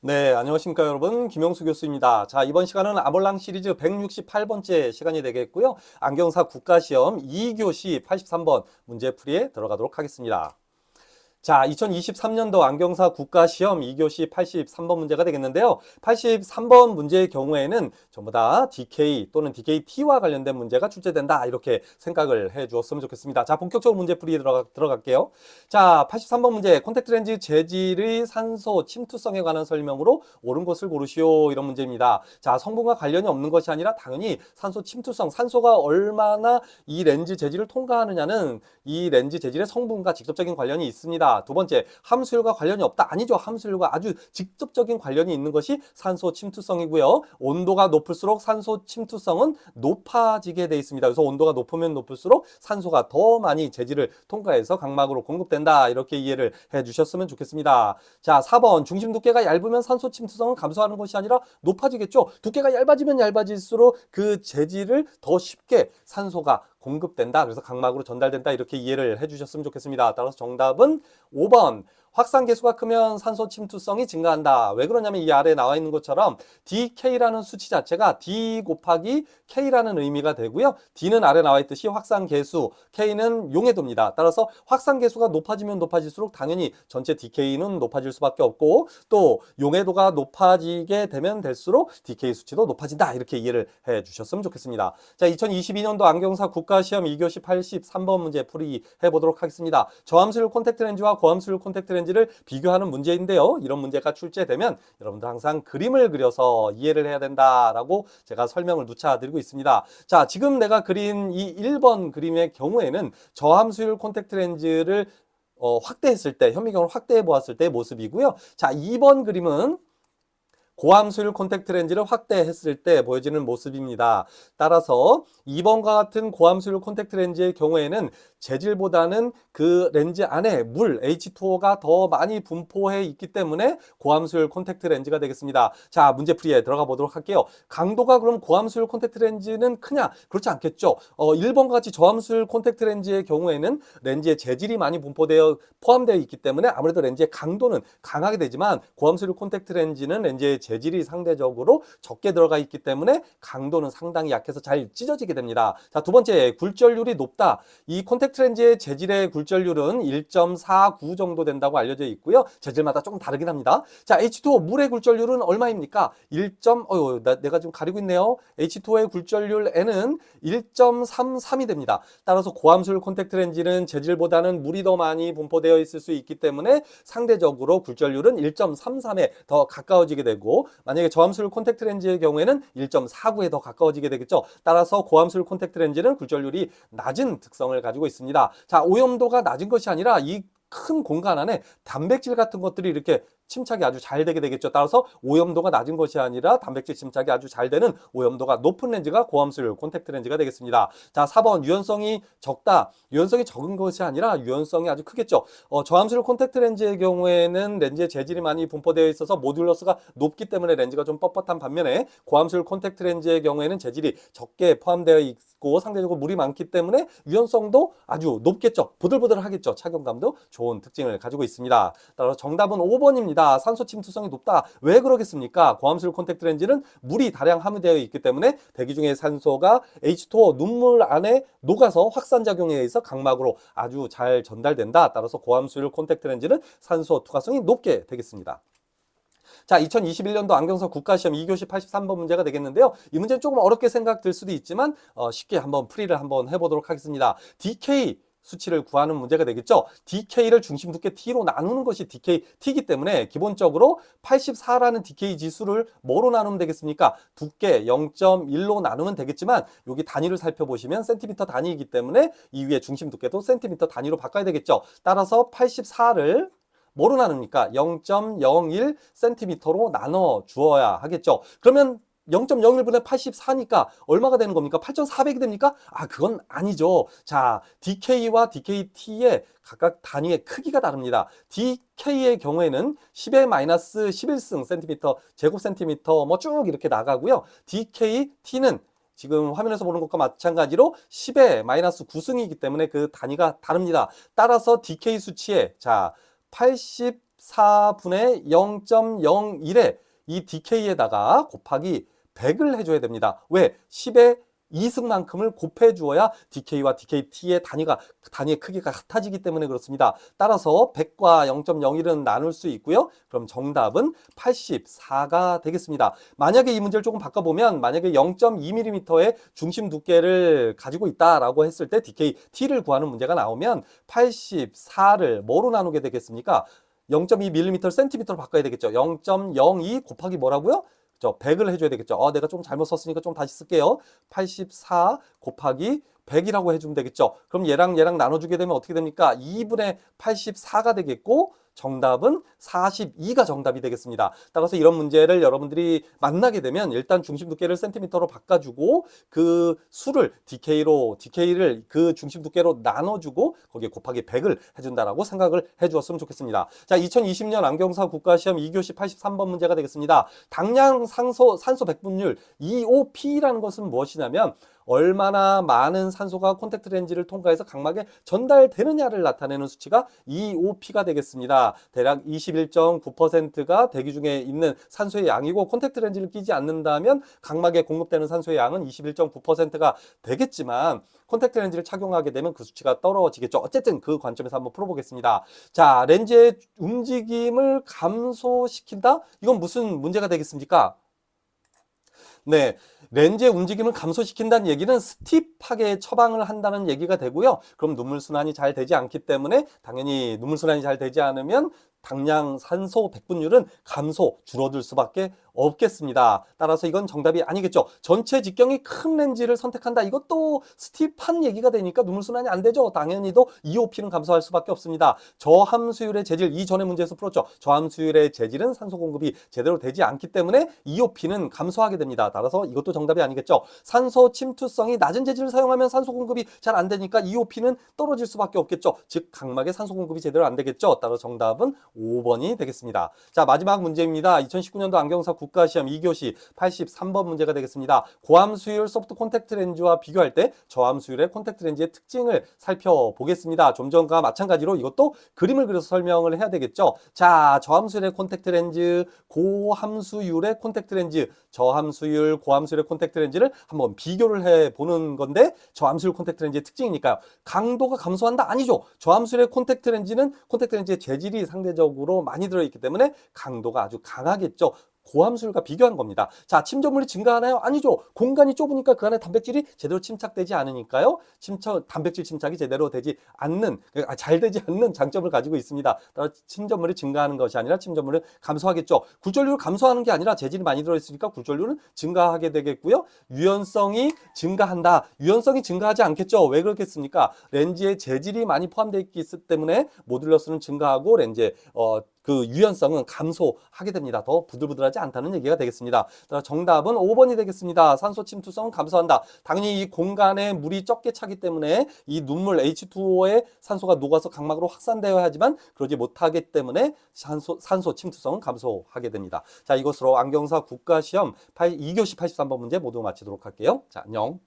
네, 안녕하십니까 여러분. 김영수 교수입니다. 자, 이번 시간은 아몰랑 시리즈 168번째 시간이 되겠고요. 안경사 국가시험 2교시 83번 문제풀이에 들어가도록 하겠습니다. 자, 2023년도 안경사 국가시험 2교시 83번 문제가 되겠는데요. 83번 문제의 경우에는 전부 다 DK 또는 DKT와 관련된 문제가 출제된다. 이렇게 생각을 해 주었으면 좋겠습니다. 자, 본격적으로 문제풀이에 들어갈게요. 자, 83번 문제. 콘택트 렌즈 재질의 산소 침투성에 관한 설명으로 옳은 것을 고르시오. 이런 문제입니다. 자, 성분과 관련이 없는 것이 아니라 당연히 산소 침투성, 산소가 얼마나 이 렌즈 재질을 통과하느냐는 이 렌즈 재질의 성분과 직접적인 관련이 있습니다. 두 번째, 함수율과 관련이 없다. 아니죠. 함수율과 아주 직접적인 관련이 있는 것이 산소 침투성이고요. 온도가 높을수록 산소 침투성은 높아지게 돼 있습니다. 그래서 온도가 높으면 높을수록 산소가 더 많이 재질을 통과해서 각막으로 공급된다. 이렇게 이해를 해 주셨으면 좋겠습니다. 자, 4번. 중심 두께가 얇으면 산소 침투성은 감소하는 것이 아니라 높아지겠죠. 두께가 얇아지면 얇아질수록 그 재질을 더 쉽게 산소가 공급된다. 그래서 각막으로 전달된다. 이렇게 이해를 해주셨으면 좋겠습니다. 따라서 정답은 5번. 확산 계수가 크면 산소 침투성이 증가한다. 왜 그러냐면 이 아래에 나와 있는 것처럼 DK라는 수치 자체가 D 곱하기 K라는 의미가 되고요. D는 아래 나와 있듯이 확산 계수, K는 용해도입니다. 따라서 확산 계수가 높아지면 높아질수록 당연히 전체 DK는 높아질 수밖에 없고 또 용해도가 높아지게 되면 될수록 DK 수치도 높아진다. 이렇게 이해를 해 주셨으면 좋겠습니다. 자, 2022년도 안경사 국가시험 2교시 83번 문제 풀이해 보도록 하겠습니다. 저함수율 콘택트 렌즈와 고함수율 콘택트 렌즈를 비교하는 문제인데요. 이런 문제가 출제되면 여러분들 항상 그림을 그려서 이해를 해야 된다라고 제가 설명을 누차 드리고 있습니다. 자, 지금 내가 그린 이 1번 그림의 경우에는 저함수율 콘택트 렌즈를 확대했을 때, 현미경을 확대해 보았을 때의 모습이고요. 자, 2번 그림은 고함수율 콘택트 렌즈를 확대했을 때 보여지는 모습입니다. 따라서 2번과 같은 고함수율 콘택트 렌즈의 경우에는 재질보다는 그 렌즈 안에 물, H2O가 더 많이 분포해 있기 때문에 고함수율 콘택트 렌즈가 되겠습니다. 자, 문제풀이에 들어가 보도록 할게요. 강도가 그럼 고함수율 콘택트 렌즈는 크냐? 그렇지 않겠죠. 1번과 같이 저함수율 콘택트 렌즈의 경우에는 렌즈의 재질이 많이 포함되어 있기 때문에 아무래도 렌즈의 강도는 강하게 되지만 고함수율 콘택트 렌즈는 렌즈의 재질이 상대적으로 적게 들어가 있기 때문에 강도는 상당히 약해서 잘 찢어지게 됩니다. 자, 두 번째, 굴절률이 높다. 이 콘택트 렌즈의 재질의 굴절률은 1.49 정도 된다고 알려져 있고요. 재질마다 조금 다르긴 합니다. 자, H2O 물의 굴절률은 얼마입니까? 내가 지금 가리고 있네요. H2O의 굴절률 N은 1.33이 됩니다. 따라서 고함수율 콘택트 렌즈는 재질보다는 물이 더 많이 분포되어 있을 수 있기 때문에 상대적으로 굴절률은 1.33에 더 가까워지게 되고 만약에 저함수율 콘택트 렌즈의 경우에는 1.49에 더 가까워지게 되겠죠. 따라서 고함수율 콘택트 렌즈는 굴절률이 낮은 특성을 가지고 있습니다. 자, 오염도가 낮은 것이 아니라 이 큰 공간 안에 단백질 같은 것들이 이렇게 침착이 아주 잘 되게 되겠죠. 따라서 오염도가 낮은 것이 아니라 단백질 침착이 아주 잘 되는 오염도가 높은 렌즈가 고함수율 콘택트 렌즈가 되겠습니다. 자, 4번 유연성이 적다. 유연성이 적은 것이 아니라 유연성이 아주 크겠죠. 저함수율 콘택트 렌즈의 경우에는 렌즈의 재질이 많이 분포되어 있어서 모듈러스가 높기 때문에 렌즈가 좀 뻣뻣한 반면에 고함수율 콘택트 렌즈의 경우에는 재질이 적게 포함되어 있고 상대적으로 물이 많기 때문에 유연성도 아주 높겠죠. 보들보들하겠죠. 착용감도 좋은 특징을 가지고 있습니다. 따라서 정답은 5번입니다. 산소 침투성이 높다. 왜 그러겠습니까? 고함수율 콘택트 렌즈는 물이 다량 함유되어 있기 때문에 대기 중에 산소가 H2O 눈물 안에 녹아서 확산작용에 의해서 각막으로 아주 잘 전달된다. 따라서 고함수율 콘택트 렌즈는 산소 투과성이 높게 되겠습니다. 자, 2021년도 안경사 국가시험 2교시 83번 문제가 되겠는데요. 이 문제는 조금 어렵게 생각될 수도 있지만 쉽게 한번 풀이를 한번 해보도록 하겠습니다. DK 수치를 구하는 문제가 되겠죠. DK를 중심 두께 T로 나누는 것이 DKT이기 때문에 기본적으로 84라는 DK 지수를 뭐로 나누면 되겠습니까? 두께 0.1로 나누면 되겠지만 여기 단위를 살펴보시면 센티미터 단위이기 때문에 이 위에 중심 두께도 센티미터 단위로 바꿔야 되겠죠. 따라서 84를 뭐로 나눕니까? 0.01cm로 나눠 주어야 하겠죠. 그러면 0.01분의 84니까 얼마가 되는 겁니까? 8,400이 됩니까? 그건 아니죠. 자, DK와 DKT의 각각 단위의 크기가 다릅니다. DK의 경우에는 10의 마이너스 11승 센티미터, 제곱 센티미터 뭐 쭉 이렇게 나가고요. DKT는 지금 화면에서 보는 것과 마찬가지로 10의 마이너스 9승이기 때문에 그 단위가 다릅니다. 따라서 DK 수치에 80 14분의 0.01에 이 DK에다가 곱하기 100을 해줘야 됩니다. 왜? 10의 2승만큼을 곱해 주어야 DK와 DKT의 단위의 크기가 같아지기 때문에 그렇습니다. 따라서 100과 0.01은 나눌 수 있고요. 그럼 정답은 84가 되겠습니다. 만약에 이 문제를 조금 바꿔보면 만약에 0.2mm의 중심 두께를 가지고 있다라고 했을 때 DKT를 구하는 문제가 나오면 84를 뭐로 나누게 되겠습니까? 0.2mm 센티미터로 바꿔야 되겠죠. 0.02 곱하기 뭐라고요? 100을 해줘야 되겠죠. 내가 좀 잘못 썼으니까 좀 다시 쓸게요. 84 곱하기 100이라고 해주면 되겠죠. 그럼 얘랑 나눠주게 되면 어떻게 됩니까? 2분의 84가 되겠고 정답은 42가 정답이 되겠습니다. 따라서 이런 문제를 여러분들이 만나게 되면 일단 중심 두께를 센티미터로 바꿔주고 그 수를 DK를 그 중심 두께로 나눠주고 거기에 곱하기 100을 해준다라고 생각을 해주었으면 좋겠습니다. 자, 2020년 안경사 국가시험 2교시 83번 문제가 되겠습니다. 당량 산소 100분율 EOP라는 것은 무엇이냐면 얼마나 많은 산소가 콘택트 렌즈를 통과해서 각막에 전달되느냐를 나타내는 수치가 EOP가 되겠습니다. 대략 21.9%가 대기 중에 있는 산소의 양이고 콘택트 렌즈를 끼지 않는다면 각막에 공급되는 산소의 양은 21.9%가 되겠지만 콘택트 렌즈를 착용하게 되면 그 수치가 떨어지겠죠. 어쨌든 그 관점에서 한번 풀어보겠습니다. 자, 렌즈의 움직임을 감소시킨다? 이건 무슨 문제가 되겠습니까? 네, 렌즈의 움직임을 감소시킨다는 얘기는 스티프하게 처방을 한다는 얘기가 되고요. 그럼 눈물순환이 잘 되지 않기 때문에 당연히 눈물순환이 잘 되지 않으면 당량 산소 백분율은 줄어들 수밖에 없겠습니다. 따라서 이건 정답이 아니겠죠. 전체 직경이 큰 렌즈를 선택한다. 이것도 스티프한 얘기가 되니까 눈물순환이 안 되죠. 당연히도 EOP는 감소할 수밖에 없습니다. 저함수율의 재질, 이전의 문제에서 풀었죠. 저함수율의 재질은 산소 공급이 제대로 되지 않기 때문에 EOP는 감소하게 됩니다. 따라서 이것도 정답이 아니겠죠. 산소 침투성이 낮은 재질을 사용하면 산소 공급이 잘 안 되니까 EOP는 떨어질 수밖에 없겠죠. 즉 각막에 산소 공급이 제대로 안 되겠죠. 따라서 정답은 5번이 되겠습니다. 자, 마지막 문제입니다. 2019년도 안경사 국가시험 2교시 83번 문제가 되겠습니다. 고함수율 소프트 콘택트 렌즈와 비교할 때 저함수율의 콘택트 렌즈의 특징을 살펴보겠습니다. 좀 전과 마찬가지로 이것도 그림을 그려서 설명을 해야 되겠죠. 자, 저함수율의 콘택트 렌즈, 고함수율의 콘택트 렌즈, 저함수율, 고함수율의 콘택트 렌즈를 한번 비교를 해보는 건데 저함수율 콘택트 렌즈의 특징이니까요. 강도가 감소한다? 아니죠. 저함수율의 콘택트 렌즈는 콘택트 렌즈의 재질이 상대적으로 많이 들어있기 때문에 강도가 아주 강하겠죠. 고함수율과 비교한 겁니다. 자, 침전물이 증가하나요? 아니죠. 공간이 좁으니까 그 안에 단백질이 제대로 침착되지 않으니까요. 단백질 침착이 제대로 되지 않는, 잘 되지 않는 장점을 가지고 있습니다. 따라서 침전물이 증가하는 것이 아니라 침전물은 감소하겠죠. 굴절률을 감소하는 게 아니라 재질이 많이 들어있으니까 굴절률은 증가하게 되겠고요. 유연성이 증가한다. 유연성이 증가하지 않겠죠. 왜 그렇겠습니까? 렌즈에 재질이 많이 포함되어 있기 때문에 모듈러스는 증가하고 렌즈의 그 유연성은 감소하게 됩니다. 더 부들부들하지 않다는 얘기가 되겠습니다. 정답은 5번이 되겠습니다. 산소 침투성은 감소한다. 당연히 이 공간에 물이 적게 차기 때문에 이 눈물 H2O에 산소가 녹아서 각막으로 확산되어야 하지만 그러지 못하기 때문에 산소 침투성은 감소하게 됩니다. 자, 이것으로 안경사 국가시험 2교시 83번 문제 모두 마치도록 할게요. 자, 안녕.